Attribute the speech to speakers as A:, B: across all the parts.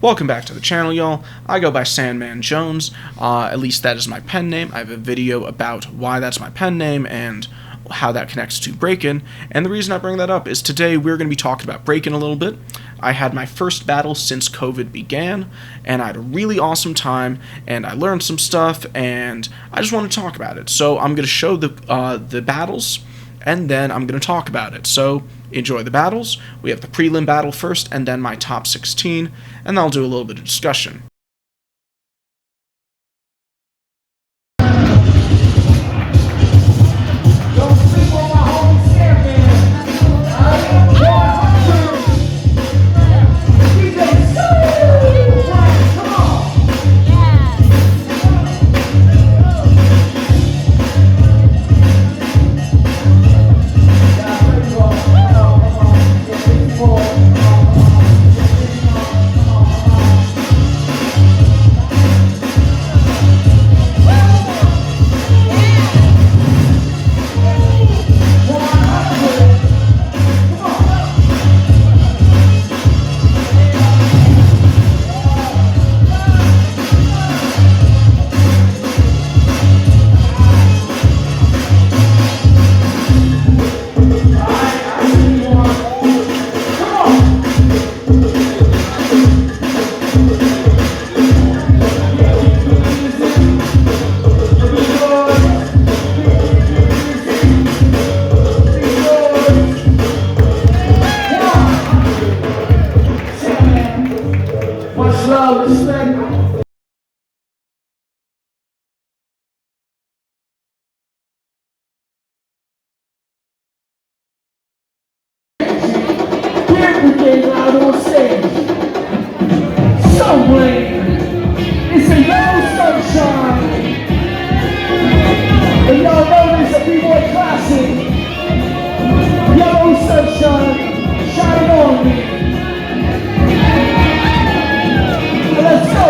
A: Welcome back to the channel, y'all. I go by Sandman Jones, at least that is my pen name. I have a video about why that's my pen name and how that connects to break-in, and the reason I bring that up is today we're going to be talking about break-in a little bit. I had my first battle since COVID began, and I had a really awesome time, and I learned some stuff, and I just want to talk about it. So I'm going to show the battles, and then I'm going to talk about it. So enjoy the battles. We have the prelim battle first, and then my top 16, and I'll do a little bit of discussion.
B: Everything out on stage. Somewhere it's a yellow sunshine. And y'all know this a B-boy classic. Yellow sunshine, shine on me. And let's go.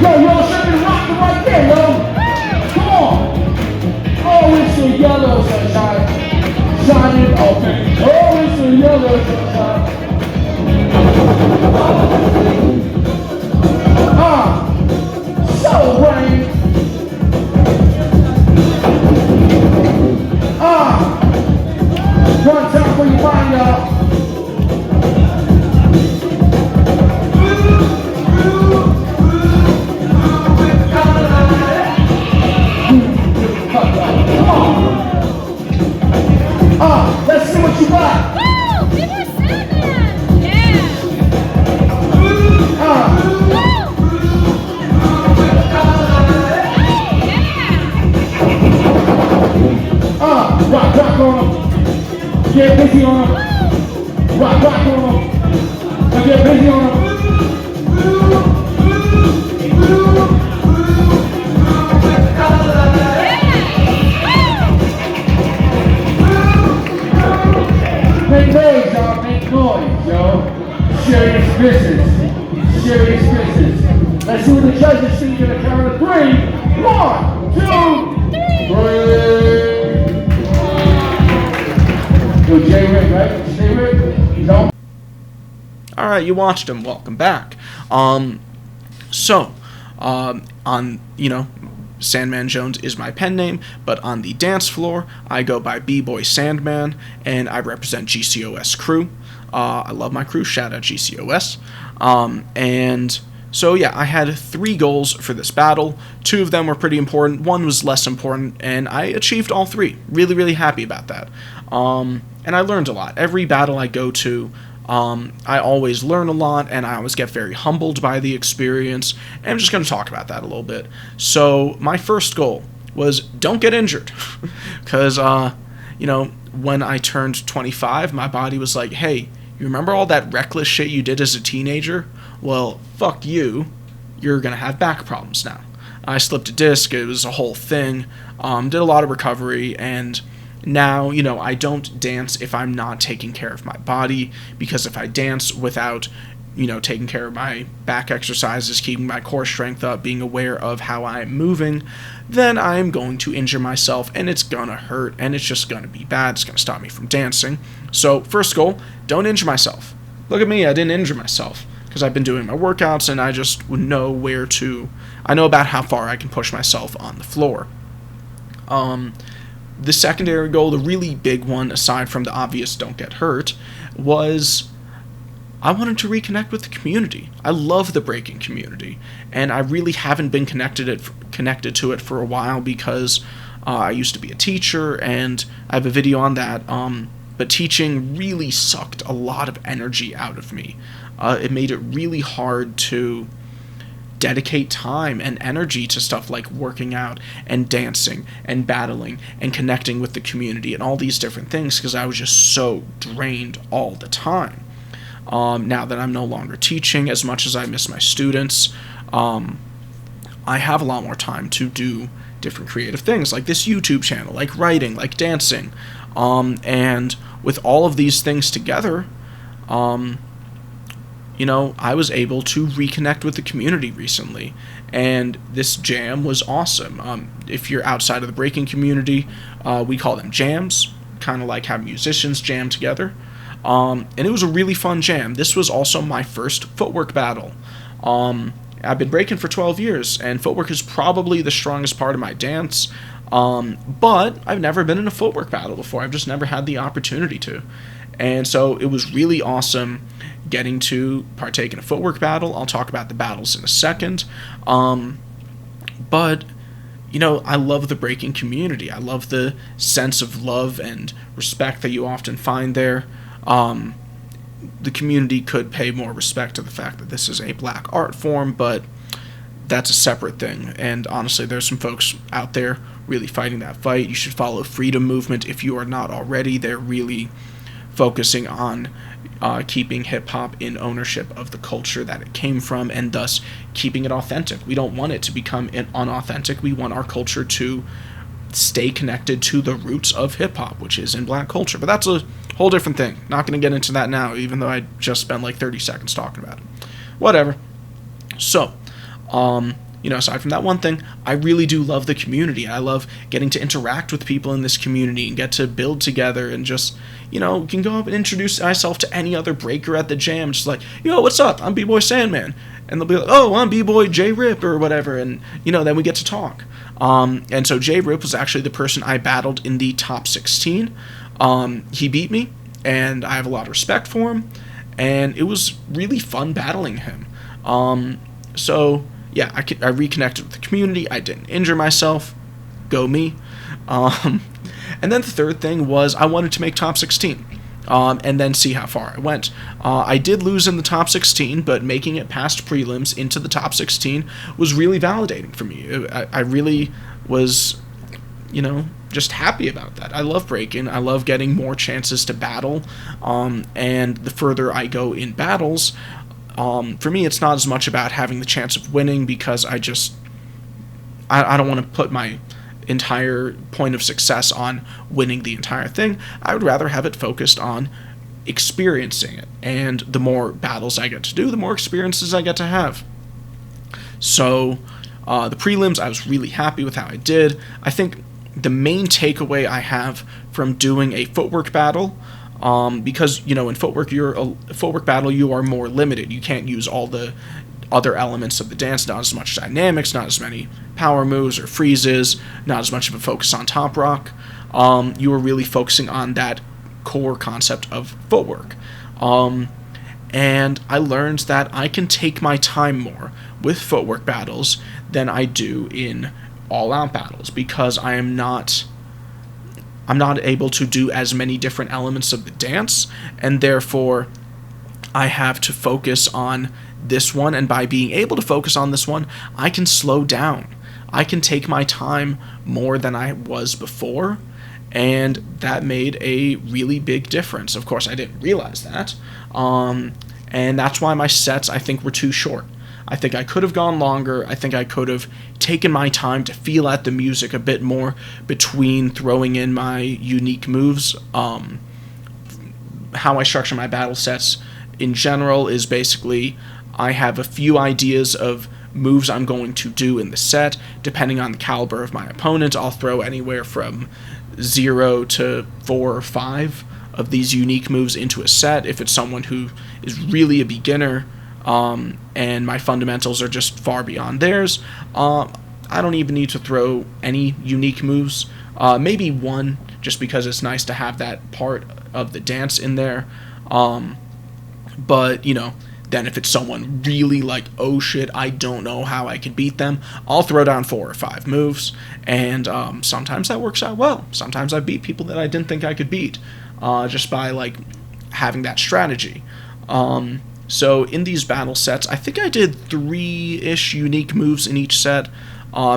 B: Yo, y'all should be rocking right there, yo. Come on. Oh, it's a yellow sunshine. Shining open. Oh, it's a yellow sunshine. So bright. One time for you find out. Let's see what you got.
C: Woo! We were Sandman! Yeah!
B: Rock on them. Get busy on them. Rock on them. Now get busy on them. Make noise, y'all. Make noise, yo. Serious business. Serious business. Let's see what the judges think in the count of 3. 1, 2, 3. Yo, J-Rick, right? J-Rick? He's on.
A: Alright, you watched him. Welcome back. On, Sandman Jones is my pen name, but on the dance floor, I go by B-Boy Sandman, and I represent GCOS crew. I love my crew, shout out GCOS. And so yeah, I had 3 goals for this battle. 2 of them were pretty important, 1 was less important, and I achieved all 3. Really, really happy about that. And I learned a lot. Every battle I go to, I always learn a lot, and I always get very humbled by the experience, and I'm just going to talk about that a little bit. So, my first goal was don't get injured, because, when I turned 25, my body was like, hey, you remember all that reckless shit you did as a teenager? Well, fuck you, you're going to have back problems now. I slipped a disc, it was a whole thing, did a lot of recovery, and now, I don't dance if I'm not taking care of my body, because if I dance without, taking care of my back exercises, keeping my core strength up, being aware of how I'm moving, then I'm going to injure myself, and it's gonna hurt, and it's just gonna be bad. It's gonna stop me from dancing. So, first goal, don't injure myself. look at me, I didn't injure myself because I've been doing my workouts and I just know I know about how far I can push myself on the floor. The secondary goal, the really big one, aside from the obvious don't get hurt, was I wanted to reconnect with the community. I love the breaking community, and I really haven't been connected to it for a while because I used to be a teacher, and I have a video on that, but teaching really sucked a lot of energy out of me. It made it really hard to dedicate time and energy to stuff like working out and dancing and battling and connecting with the community and all these different things because I was just so drained all the time. Now that I'm no longer teaching, as much as I miss my students, I have a lot more time to do different creative things like this YouTube channel, like writing, like dancing. And with all of these things together, I was able to reconnect with the community recently, and this jam was awesome. If you're outside of the breaking community, we call them jams, kind of like how musicians jam together. And it was a really fun jam. This was also my first footwork battle. I've been breaking for 12 years, and footwork is probably the strongest part of my dance, but I've never been in a footwork battle before. I've just never had the opportunity to. And so it was really awesome getting to partake in a footwork battle. I'll talk about the battles in a second. But, I love the breaking community. I love the sense of love and respect that you often find there. The community could pay more respect to the fact that this is a black art form, but that's a separate thing. And honestly, there's some folks out there really fighting that fight. You should follow Freedom Movement if you are not already. They're really focusing on keeping hip-hop in ownership of the culture that it came from and thus keeping it authentic. We don't want it to become unauthentic. We want our culture to stay connected to the roots of hip-hop, which is in black culture. But that's a whole different thing. Not going to get into that now, even though I just spent like 30 seconds talking about it. Whatever. So, aside from that one thing, I really do love the community. I love getting to interact with people in this community and get to build together and just, can go up and introduce myself to any other breaker at the jam. Just like, yo, what's up? I'm B-Boy Sandman. And they'll be like, oh, I'm B-Boy J-Rip or whatever. And, then we get to talk. And so J-Rip was actually the person I battled in the top 16. He beat me, and I have a lot of respect for him. And it was really fun battling him. So yeah, I reconnected with the community. I didn't injure myself. Go me. And then the third thing was I wanted to make top 16 and then see how far I went. I did lose in the top 16, but making it past prelims into the top 16 was really validating for me. I really was, just happy about that. I love breaking. I love getting more chances to battle. And the further I go in battles, for me, it's not as much about having the chance of winning because I don't want to put my entire point of success on winning the entire thing. I would rather have it focused on experiencing it. And the more battles I get to do, the more experiences I get to have. So, the prelims, I was really happy with how I did. I think the main takeaway I have from doing a footwork battle, because, in footwork battle, you are more limited. You can't use all the other elements of the dance, not as much dynamics, not as many power moves or freezes, not as much of a focus on top rock. You are really focusing on that core concept of footwork. And I learned that I can take my time more with footwork battles than I do in all-out battles because I'm not able to do as many different elements of the dance, and therefore I have to focus on this one, and by being able to focus on this one, I can slow down. I can take my time more than I was before, and that made a really big difference. Of course, I didn't realize that, and that's why my sets, I think, were too short. I think I could have gone longer. I think I could have taken my time to feel out the music a bit more between throwing in my unique moves. How I structure my battle sets in general is basically I have a few ideas of moves I'm going to do in the set. Depending on the caliber of my opponent, I'll throw anywhere from 0 to 4 or 5 of these unique moves into a set. If it's someone who is really a beginner, and my fundamentals are just far beyond theirs, I don't even need to throw any unique moves. Maybe one, just because it's nice to have that part of the dance in there. But, then if it's someone really like, oh shit, I don't know how I could beat them, I'll throw down 4 or 5 moves. And sometimes that works out well. Sometimes I beat people that I didn't think I could beat, just by like having that strategy. So in these battle sets, I think I did 3-ish unique moves in each set,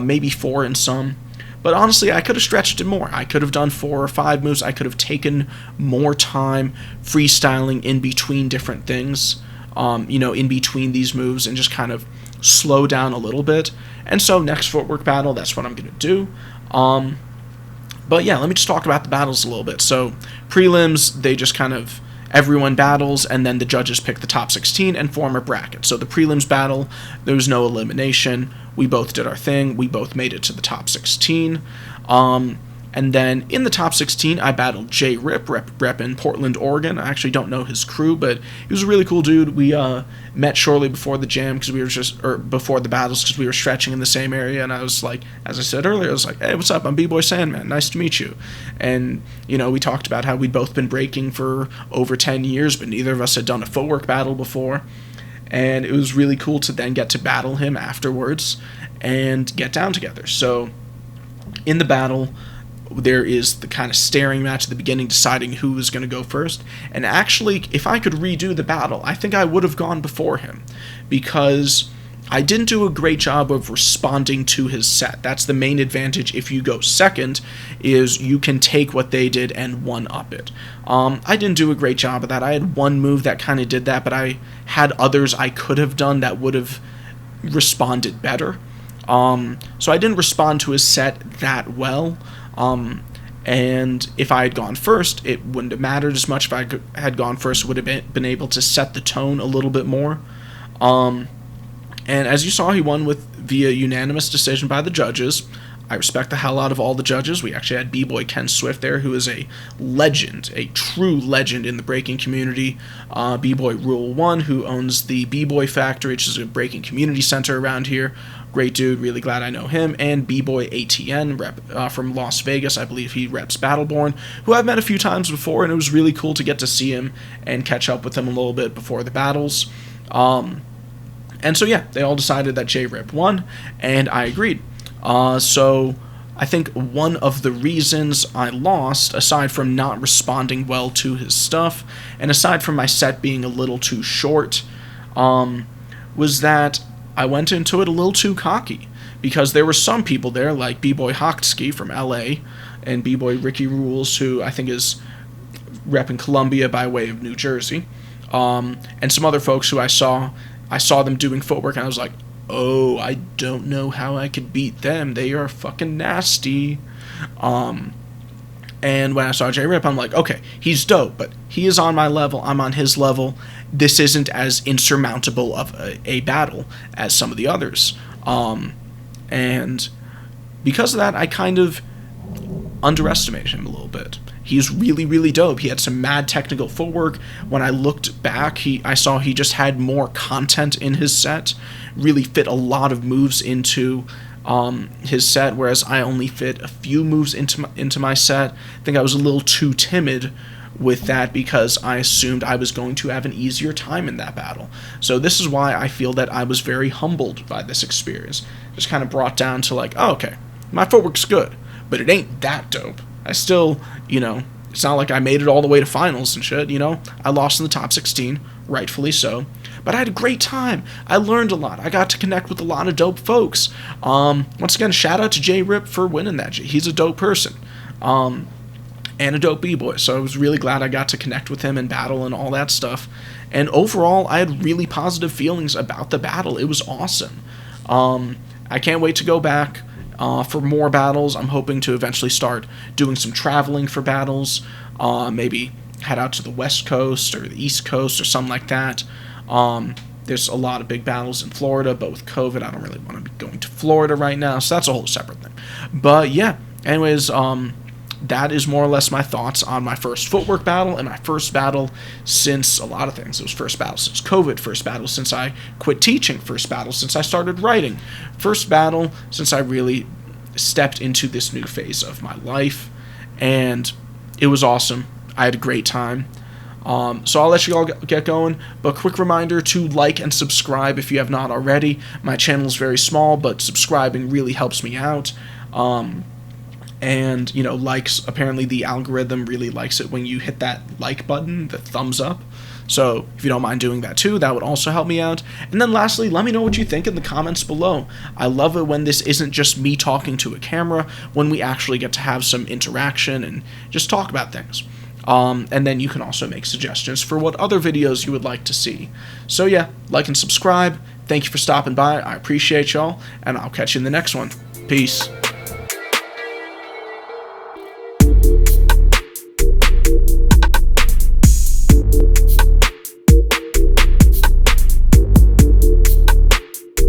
A: maybe 4 in some. But honestly, I could have stretched it more. I could have done 4 or 5 moves. I could have taken more time freestyling in between different things, in between these moves, and just kind of slow down a little bit. And so next Footwork battle, that's what I'm going to do. But yeah, let me just talk about the battles a little bit. So prelims, they just kind of, everyone battles, and then the judges pick the top 16 and form a bracket. So the prelims battle, there was no elimination. We both did our thing. We both made it to the top 16. And then in the top 16, I battled J Rip in Portland, Oregon. I actually don't know his crew, but he was a really cool dude. We met shortly before the jam before the battles, because we were stretching in the same area. And I was like, as I said earlier, I was like, hey, what's up? I'm B-Boy Sandman. Nice to meet you. And, we talked about how we'd both been breaking for over 10 years, but neither of us had done a footwork battle before. And it was really cool to then get to battle him afterwards and get down together. So in the battle, there is the kind of staring match at the beginning, deciding who was going to go first. And actually, if I could redo the battle, I think I would have gone before him, because I didn't do a great job of responding to his set. That's the main advantage if you go second, is you can take what they did and one-up it. I didn't do a great job of that. I had one move that kind of did that, but I had others I could have done that would have responded better. So I didn't respond to his set that well. And if I had gone first, it wouldn't have mattered as much. If I had gone first, would have been able to set the tone a little bit more. And as you saw, he won via unanimous decision by the judges. I respect the hell out of all the judges. We actually had B-Boy Ken Swift there, who is a legend, a true legend in the breaking community. B-Boy Rule 1, who owns the B-Boy Factory, which is a breaking community center around here. Great dude, really glad I know him. And B-Boy ATN, from Las Vegas, I believe he reps Battleborn, who I've met a few times before, and it was really cool to get to see him and catch up with him a little bit before the battles. And so yeah, they all decided that J-Rip won, and I agreed. So I think one of the reasons I lost, aside from not responding well to his stuff, and aside from my set being a little too short, was that I went into it a little too cocky. Because there were some people there, like B-Boy Hocksky from LA, and B-Boy Ricky Rules, who I think is repping Columbia by way of New Jersey, and some other folks who I saw them doing footwork, and I was like, oh, I don't know how I could beat them. They are fucking nasty. And when I saw J-Rip, I'm like, okay, he's dope, but he is on my level, I'm on his level. This isn't as insurmountable of a battle as some of the others. And because of that, I kind of underestimated him a little bit. He's really, really dope. He had some mad technical footwork. When I looked back, I saw he just had more content in his set, really fit a lot of moves into his set, whereas I only fit a few moves into my set. I think I was a little too timid with that because I assumed I was going to have an easier time in that battle. So this is why I feel that I was very humbled by this experience. Just kind of brought down to like, oh, okay, my footwork's good, but it ain't that dope. I still, it's not like I made it all the way to finals and shit, I lost in the top 16, rightfully so. But I had a great time. I learned a lot. I got to connect with a lot of dope folks. Once again, shout out to J-Rip for winning that. He's a dope person. And a dope B-boy. So I was really glad I got to connect with him and battle and all that stuff. And overall, I had really positive feelings about the battle. It was awesome. I can't wait to go back for more battles. I'm hoping to eventually start doing some traveling for battles. Maybe head out to the West Coast or the East Coast or something like that. There's a lot of big battles in Florida, but with COVID, I don't really want to be going to Florida right now, so that's a whole separate thing. But yeah, anyways, that is more or less my thoughts on my first footwork battle, and my first battle since a lot of things. It was first battle since COVID, first battle since I quit teaching, first battle since I started writing, first battle since I really stepped into this new phase of my life, and it was awesome. I had a great time. So I'll let you all get going, but quick reminder to like and subscribe if you have not already. My channel is very small, but subscribing really helps me out. And, likes, apparently the algorithm really likes it when you hit that like button, the thumbs up. So if you don't mind doing that too, that would also help me out. And then lastly, let me know what you think in the comments below. I love it when this isn't just me talking to a camera, when we actually get to have some interaction and just talk about things. And then you can also make suggestions for what other videos you would like to see. So yeah, like and subscribe. Thank you for stopping by. I appreciate y'all, and I'll catch you in the next one. Peace.